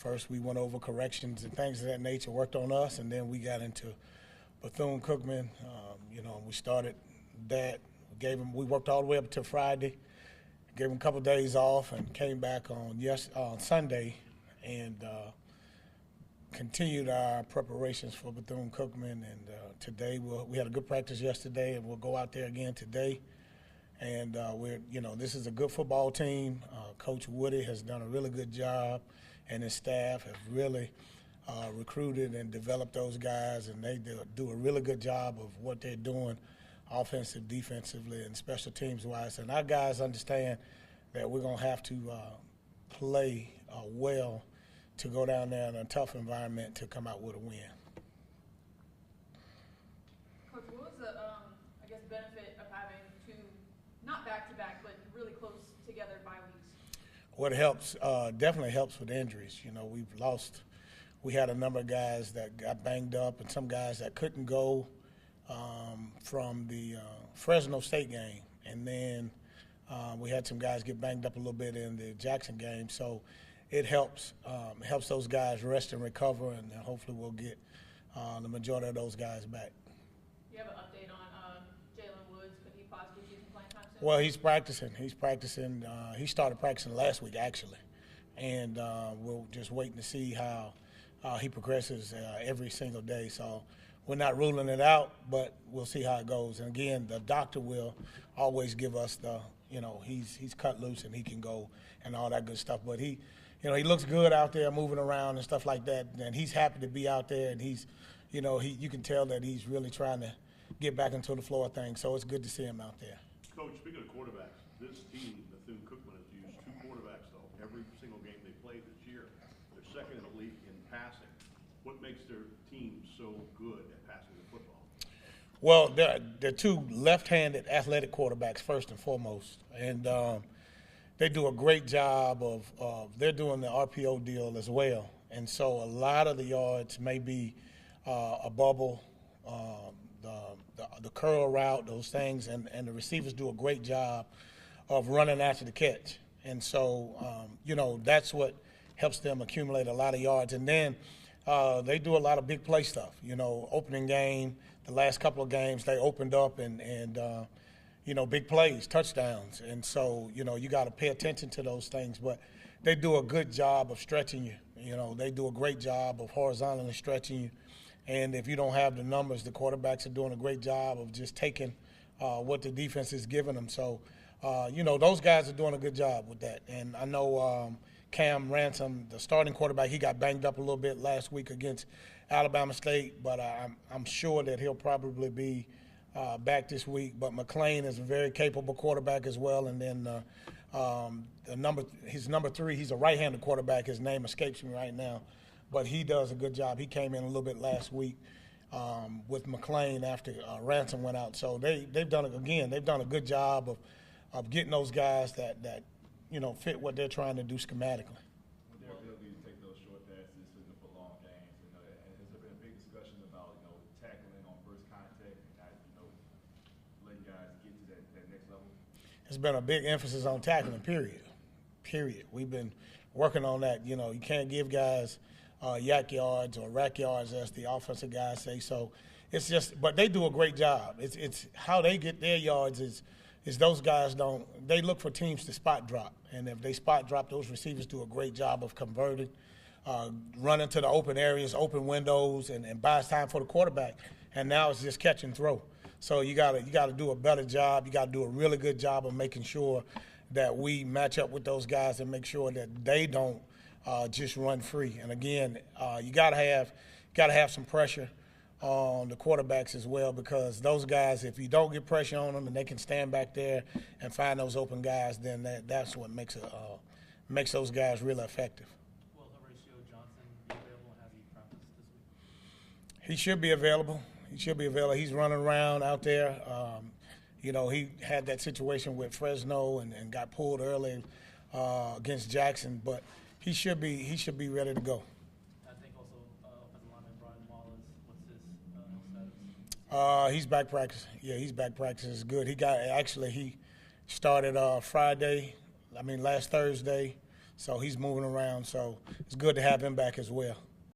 First, we went over corrections and things of that nature, worked on us, and then we got into Bethune-Cookman. We started that. We worked all the way up to Friday, gave them a couple of days off, and came back on Sunday, and continued our preparations for Bethune-Cookman. And today we had a good practice yesterday, and we'll go out there again today. And this is a good football team. Coach Woody has done a really good job, and his staff have really recruited and developed those guys, and they do a really good job of what they're doing offensive, defensively, and special teams-wise. And our guys understand that we're going to have to play well to go down there in a tough environment to come out with a win. Coach, what was the, benefit of having two, not back-to-back, but really close together bye weeks? What helps, definitely helps with injuries. We had a number of guys that got banged up and some guys that couldn't go from the Fresno State game. And then we had some guys get banged up a little bit in the Jackson game. So it helps those guys rest and recover, and hopefully we'll get the majority of those guys back. You have an update on Jalen Woods? Could he possibly see some playing time soon? Well, he's practicing. He started practicing last week, actually. And we're just waiting to see how he progresses every single day. So we're not ruling it out, but we'll see how it goes. And, again, the doctor will always give us he's cut loose and he can go and all that good stuff. But he looks good out there moving around and stuff like that. And he's happy to be out there, and he's, you can tell that he's really trying to get back into the floor of things. So it's good to see him out there. Coach, speaking of quarterbacks, this team, Bethune-Cookman, has used two quarterbacks, though, every single game they played this year. They're second in the league in passing. What makes their team so good at passing the football? Well, they're two left-handed athletic quarterbacks, first and foremost. And they do a great job of they're doing the RPO deal as well. And so a lot of the yards may be a bubble, the curl route, those things, and the receivers do a great job of running after the catch. And so, that's what helps them accumulate a lot of yards. And then they do a lot of big play stuff. Opening game, the last couple of games, they opened up and big plays, touchdowns. And so, you got to pay attention to those things. But they do a good job of stretching you. They do a great job of horizontally stretching you. And if you don't have the numbers, the quarterbacks are doing a great job of just taking what the defense is giving them. So, those guys are doing a good job with that. And I know Cam Ransom, the starting quarterback, he got banged up a little bit last week against Alabama State, but I'm sure that he'll probably be back this week. But McClain is a very capable quarterback as well. And then his number 3, he's a right-handed quarterback. His name escapes me right now. But he does a good job. He came in a little bit last week with McClain after Ransom went out. So they've done a good job of getting those guys that fit what they're trying to do schematically. With their ability to take those short passes for long games, has there been a big discussion about tackling on first contact and not letting guys get to that next level? There's been a big emphasis on tackling. Period. We've been working on that. You can't give guys yak yards or rack yards, as the offensive guys say. So it's just, but they do a great job. It's how they get their yards is those guys they look for teams to spot drop. And if they spot drop, those receivers do a great job of converting, running to the open areas, open windows, and buys time for the quarterback. And now it's just catch and throw. So you gotta do a better job. You gotta do a really good job of making sure that we match up with those guys and make sure that they don't just run free. And again, you gotta have some pressure on the quarterbacks as well, because those guys, if you don't get pressure on them and they can stand back there and find those open guys, then that's what makes those guys really effective. Will Horatio Johnson be available, and has he practiced this week? He should be available. He's running around out there. He had that situation with Fresno and got pulled early against Jackson, but he should be ready to go. I think also offensive lineman Brian Wallace, what's his status? He's back practicing. Yeah, he's back practicing. It's good. He started last Thursday, So he's moving around. So it's good to have him back as well.